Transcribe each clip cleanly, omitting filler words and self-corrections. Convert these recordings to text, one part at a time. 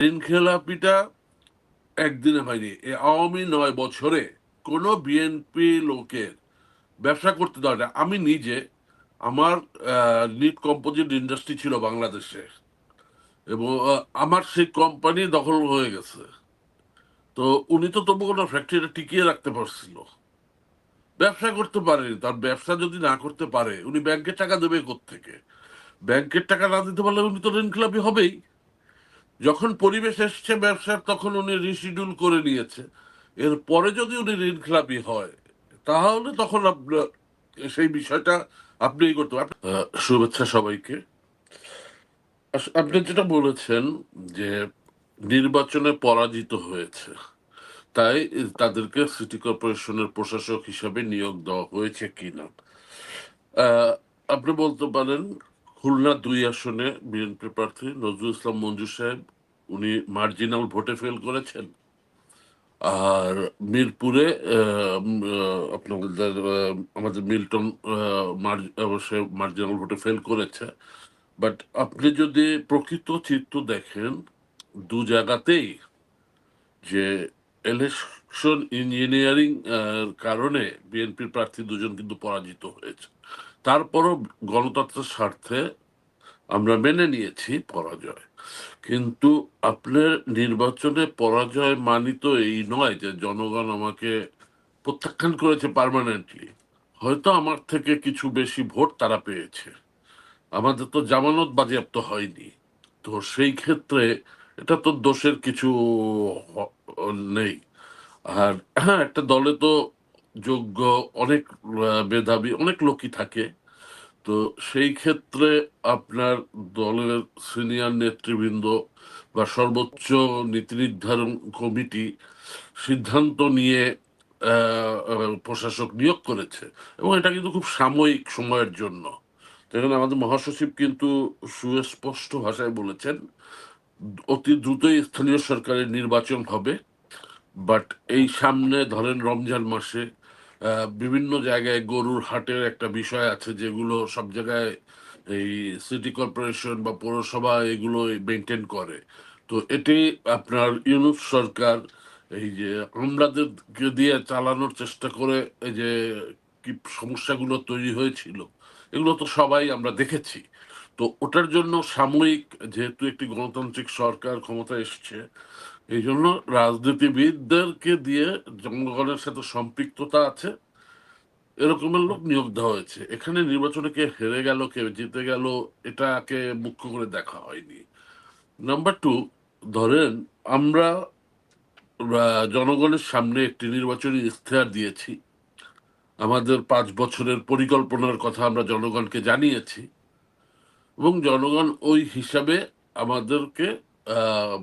ঋণ খেলাপিটা একদিনে হয়নি। এই আওয়ামী 9 বছরে কোনো বিএনপি লোকের ব্যবসা করতে দেওয়া যায়। আমি নিজে, আমার লিড কম্পোজিট ইন্ডাস্ট্রি ছিল বাংলাদেশে, এবং আমার সেই কোম্পানি দখল হয়ে গেছে। তো উনি তো তবু কোনো ফ্যাক্টরিটা টিকিয়ে রাখতে পারছিল, ব্যবসা করতে পারেনি। তার ব্যবসা যদি না করতে পারে, উনি ব্যাংকের টাকা দেবে কোত্থেকে? ব্যাংকের টাকা না দিতে পারলে উনি তো ঋণখেলাপি হবেই। যখন পরিবেশ এসছে ব্যবসার, তখন উনি রিশিডিউল করে নিয়েছে। এরপরে যদি উনি ঋণখেলাপি হয়, তাহলে তখন আপনার সেই বিষয়টা আপনি করতে পারেন। শুভেচ্ছা সবাইকে। আপনি যেটা বলেছেন যে নির্বাচনে পরাজিত হয়েছে, তাই তাদেরকে সিটি কর্পোরেশনের প্রশাসক হিসাবে নিয়োগ দেওয়া হয়েছে কিনা। আহ, আপনি বলতে পারেন খুলনা 2 আসনে বিএনপি প্রার্থী নজরুল ইসলাম মঞ্জু সাহেব, উনি মার্জিনাল ভোটে ফেল করেছেন। আর মিরপুরে আপনাদের আমাদের মিল্টন অবশ্যই মার্জিনাল ভোটে ফেল করেছে। বাট আপনি যদি প্রকৃত চিত্র দেখেন, দু জায়গাতেই যে ইলেকশন ইঞ্জিনিয়ারিং কারণে বিএনপির প্রার্থী দুজন কিন্তু পরাজিত হয়েছে। তারপরও গণতন্ত্রের স্বার্থে আমরা মেনে নিয়েছি পরাজয়। কিন্তু আপনার নির্বাচনে পরাজয় মানি তো এই নয় যে জনগণ আমাকে প্রত্যাখ্যান করেছে পার্মানেন্টলি। হয়তো আমার থেকে কিছু বেশি ভোট তারা পেয়েছে, আমাদের তো জামানত বাজেয়াপ্ত হয়নি। তো সেই ক্ষেত্রে এটা তো দোষের কিছু হ- নেই। আর হ্যাঁ, একটা দলে তো যোগ্য অনেক মেধাবী অনেক লোকই থাকে। তো সেই ক্ষেত্রে আপনার দলের সিনিয়র নেতৃবৃন্দ বা সর্বোচ্চ নীতি নির্ধারণ কমিটি সিদ্ধান্ত নিয়ে প্রশাসক নিয়োগ করেছে, এবং এটা কিন্তু খুব সাময়িক সময়ের জন্য। তো এখানে আমাদের মহাসচিব কিন্তু সুস্পষ্ট ভাষায় বলেছেন অতি দ্রুতই স্থানীয় সরকারের নির্বাচন হবে। বাট এই সামনে ধরেন রমজান মাসে বিভিন্ন জায়গায় গরুর হাটের একটা বিষয় আছে, যেগুলো সব জায়গায় এই সিটি কর্পোরেশন বা পৌরসভা এগুলো মেনটেন করে। তো এটি আপনার ইউনুস সরকার এই যে আমলাদেরকে দিয়ে চালানোর চেষ্টা করে, এই যে কি সমস্যাগুলো তৈরি হয়েছিল, এগুলো তো সবাই আমরা দেখেছি। তো ওটার জন্য সাময়িক, যেহেতু একটি গণতান্ত্রিক সরকার ক্ষমতায় এসছে, এই জন্য রাজনীতিবিদদেরকে দিয়ে জনগণের সাথে সম্পৃক্ততা আছে এরকমের লোক নিয়োগ দেওয়া হয়েছে। এখানে নির্বাচনে কে হেরে গেল কে জিতে গেল, এটাকে মুখ্য করে দেখা হয়নি। নাম্বার টু, ধরেন আমরা জনগণের সামনে একটি নির্বাচনী ইশতেহার দিয়েছি, আমাদের 5 বছরের পরিকল্পনার কথা আমরা জনগণকে জানিয়েছি, এবং জনগণ ওই হিসাবে আমাদেরকে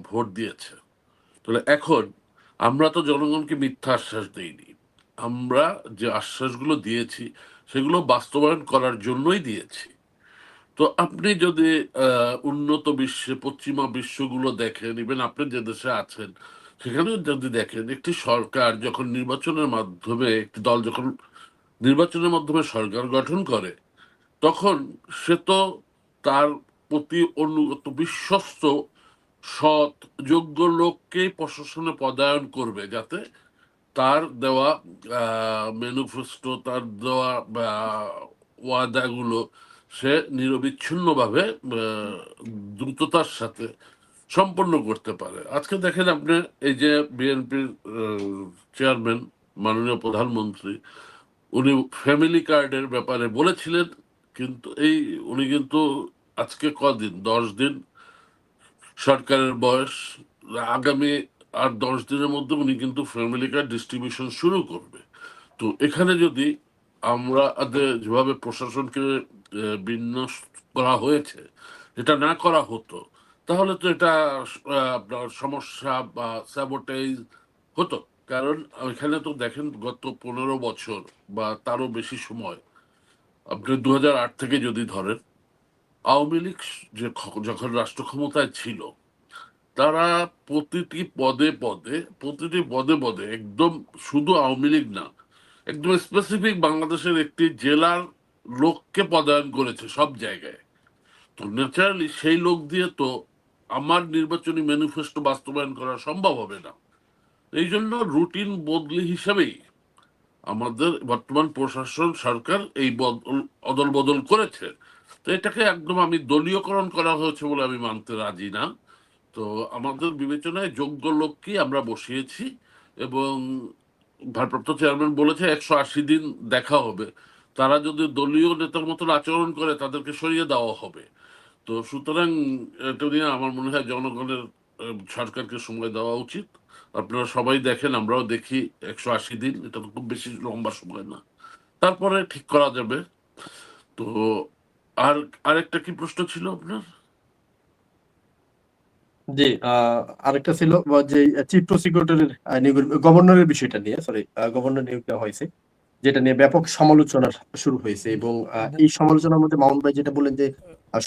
ভোট দিয়েছে। তাহলে এখন আমরা তো জনগণকে মিথ্যা আশ্বাস দেইনি, আমরা যে আশ্বাসগুলো দিয়েছি সেগুলো বাস্তবায়ন করার জন্যই দিয়েছি। তো আপনি যদি উন্নত বিশ্বে পশ্চিমা বিশ্বগুলো দেখেন, ইভেন আপনি যে দেশে আছেন সেখানেও যদি দেখেন, একটি সরকার যখন নির্বাচনের মাধ্যমে, একটি দল যখন নির্বাচনের মাধ্যমে সরকার গঠন করে, তখন সে তো তার প্রতি অনুগত বিশ্বস্ত সৎ যোগ্য লোককেই প্রশাসনে পদায়ন করবে, যাতে তার দেওয়া ম্যানিফেস্টো, তার দেওয়া ওয়াদাগুলো সে নিরবিচ্ছিন্নভাবে দ্রুততার সাথে সম্পন্ন করতে পারে। আজকে দেখেন আপনি, এই যে বিএনপির চেয়ারম্যান মাননীয় প্রধানমন্ত্রী, উনি ফ্যামিলি কার্ডের ব্যাপারে বলেছিলেন, কিন্তু উনি কিন্তু আজকে কদিন, 10 দিন সরকারের বয়স, আগামী আর 10 দিনের মধ্যে উনি কিন্তু ফ্যামিলি কার্ড ডিস্ট্রিবিউশন শুরু করবে। তো এখানে যদি আমরা যেভাবে প্রশাসনকে বিন্যাস করা হয়েছে, এটা না করা হতো, তাহলে তো এটা আপনার সমস্যা বা স্যাবোটেজ হতো। কারণ এখানে তো দেখেন গত 15 বছর বা তারও বেশি সময়, আপনি 2008 থেকে যদি ধরেন, আওয়ামী লীগ যখন রাষ্ট্র ক্ষমতায় ছিল, তারা প্রতিটি পদে পদে একদম, শুধু আওয়ামী লীগ না, একদম স্পেসিফিক বাংলাদেশের একটি জেলার লোককে পদায়ন করেছে সব জায়গায়। তো ন্যাচারালি সেই লোক দিয়ে তো আমার নির্বাচনী ম্যানিফেস্টো বাস্তবায়ন করা সম্ভব হবে না। এই জন্য রুটিন বদলি হিসাবেই আমাদের বর্তমান প্রশাসন সরকার এই অদল বদল করেছে। তো এটাকে একদম আমি দলীয়করণ করা হয়েছে বলে আমি মানতে রাজি না। তো আমাদের বিবেচনায় যোগ্য লোককে আমরা বসিয়েছি, এবং ভারপ্রাপ্ত চেয়ারম্যান বলেছে 180 দিন দেখা হবে। তারা যদি দলীয় নেতার মতন আচরণ করে তাদেরকে সরিয়ে দেওয়া হবে। তো সুতরাং এটা নিয়ে আমার মনে হয় জনগণের সরকারকে সময় দেওয়া উচিত। আপনারা সবাই দেখেন, আমরাও দেখি, 180 দিন এটা তো খুব বেশি লম্বা সময় না, তারপরে ঠিক করা যাবে। তো আর আরেকটা কি প্রশ্ন ছিল আপনার? জি, আরেকটা ছিল যে চিফ প্রসিকিউটরের গভর্নরের বিষয়টা নিয়ে, সরি, গভর্নর নিয়োগ দেওয়া হয়েছে, যেটা নিয়ে ব্যাপক সমালোচনা শুরু হয়েছে, এবং এই সমালোচনার মধ্যে মামুন ভাই যেটা বললেন যে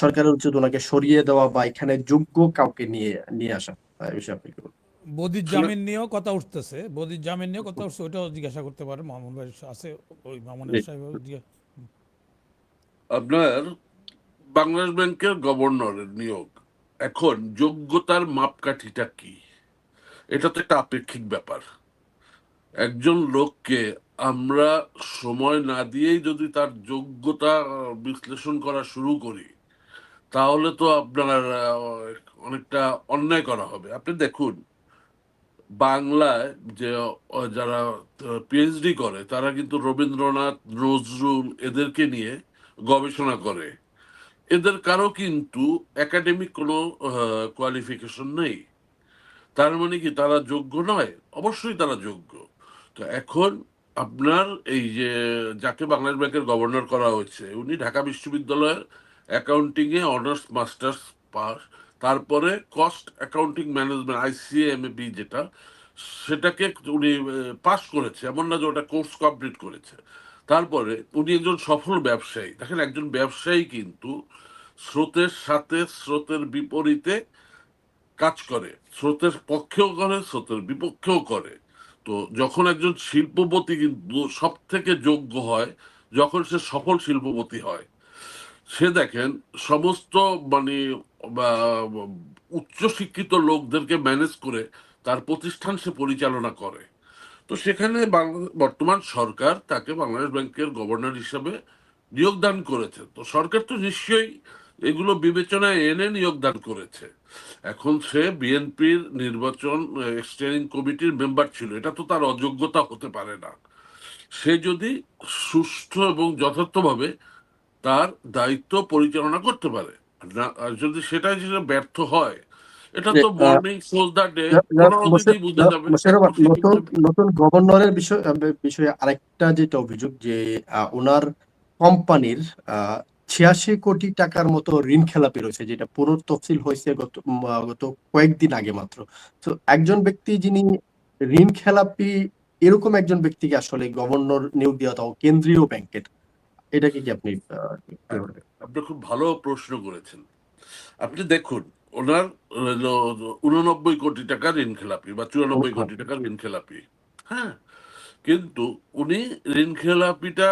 সরকারের উচিত ওনাকে সরিয়ে দেওয়া বা এখানে যোগ্য কাউকে নিয়ে নিয়ে আসা। এই বিষয়ে আপনি কি বলবেন? বদির আসলে জামিন নিয়েও কথা উঠতেছে, বদির জামিন নিয়েও কথা উঠছে, ওইটাও জিজ্ঞাসা করতে পারে, মামুন ভাই আছে, ওই মামুনের জি, সাহেব আপনার বাংলাদেশ ব্যাংকের গভর্নরের নিয়োগ, এখন যোগ্যতার মাপকাঠিটা কি? এটা তো একটা আপেক্ষিক ব্যাপার। একজন লোককে আমরা সময় না দিয়েই যদি তার যোগ্যতা বিশ্লেষণ করা শুরু করি, তাহলে তো আপনার অনেকটা অন্যায় করা হবে। আপনি দেখুন, বাংলায় যে যারা পিএইচডি করে তারা কিন্তু রবীন্দ্রনাথ, নজরুল এদেরকে নিয়ে গবেষণা করে। এদের কারো কিন্তু একাডেমিক কোনো কোয়ালিফিকেশন নেই। তার মানে কি তারা যোগ্য নয়? অবশ্যই তারা যোগ্য। তো এখন আপনার এই যে যাকে বাংলাদেশ ব্যাংকের গভর্নর করা হয়েছে, উনি ঢাকা বিশ্ববিদ্যালয়ের অ্যাকাউন্টিং এ অনার্স মাস্টার্স পাস, তারপরে কস্ট অ্যাকাউন্টিং ম্যানেজমেন্ট আইসিএমবি যেটা, সেটাকে উনি পাস করেছে, এমন না যে ওটা কোর্স কমপ্লিট করেছে। তারপরে উনি একজন সফল ব্যবসায়ী। দেখেন, একজন ব্যবসায়ী কিন্তু স্রোতের সাথে স্রোতের বিপরীতে কাজ করে, স্রোতের পক্ষেও করে, স্রোতের বিপক্ষেও করে। তো যখন একজন শিল্পপতি কিন্তু সব থেকে যোগ্য হয় যখন সে সফল শিল্পপতি হয়। সে দেখেন সমস্ত মানে উচ্চ শিক্ষিত লোকদেরকে ম্যানেজ করে তার প্রতিষ্ঠান সে পরিচালনা করে। তো সেখানে বর্তমান সরকার তাকে বাংলাদেশ ব্যাংকের গভর্নর হিসেবে নিয়োগদান করেছে। তো সরকার তো নিশ্চয়ই এগুলো বিবেচনায় এনে নিয়োগদান করেছে। এখন সে বিএনপির নির্বাচন স্টিয়ারিং কমিটির মেম্বার ছিল, এটা তো তার অযোগ্যতা হতে পারে না। সে যদি সুষ্ঠু এবং যথার্থভাবে তার দায়িত্ব পরিচালনা করতে পারে, আর যদি সেটাই যেটা ব্যর্থ হয়, এটা যে তো মর্নিং শোজ দ্য ডে, 15 দিনেই বুঝে যাবে, এক মোশাররফ, মাসেই বুঝে নতুন যাবে। নতুন গভর্নরের বিষয়ে আরেকটা যেটা অভিযোগ যে ওনার কোম্পানির 86 কোটি টাকার মতো ঋণ খেলাপি রয়েছে, যেটা পুনঃতফসিল হয়েছে গত কয়েকদিন আগে মাত্র। তো একজন ব্যক্তি যিনি ঋণ খেলাপি, এরকম একজন ব্যক্তিকে আসলে গভর্নর নিয়োগ দেওয়া, তাও কেন্দ্রীয় ব্যাংকের, এটাকে কি আপনি আপনি খুব ভালো প্রশ্ন করেছেন। আপনি দেখুন, ওনার হলো 89 কোটি টাকা ঋণ খেলাপি বা 94 কোটি টাকা ঋণ খেলাপি। হ্যাঁ, কিন্তু উনি ঋণ খেলাপিটা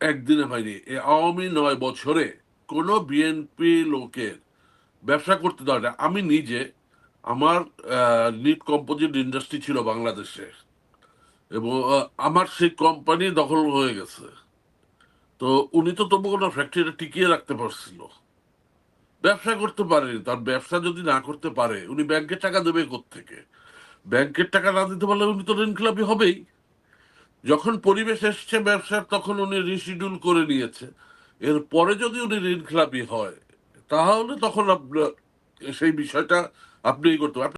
একদিনে হয়নি, আওয়ামী 9 বছরে কোনো বিএনপি লোকের ব্যবসা করতে দেওয়া যায়। আমি নিজে, আমার নিট কম্পোজিট ইন্ডাস্ট্রি ছিল বাংলাদেশে, এবং আমার সেই কোম্পানি দখল হয়ে গেছে। তো উনি তো তবু কোনো ফ্যাক্টরিটা টিকিয়ে রাখতে পারছিল, ব্যবসা করতে পারেনি। তার ব্যবসা যদি না করতে পারে, উনি ব্যাংকের টাকা দেবে কোত্থেকে? ব্যাংকের টাকা না দিতে পারলে উনি তো ঋণ খেলাপি হবেই। যখন পরিবেশ এসছে ব্যবসার, তখন উনি রিশিডিউল করে নিয়েছে। এরপরে যদি উনি ঋণ খেলাপি হয়, তাহলে তখন আপনার সেই বিষয়টা আপনি করতে পারেন।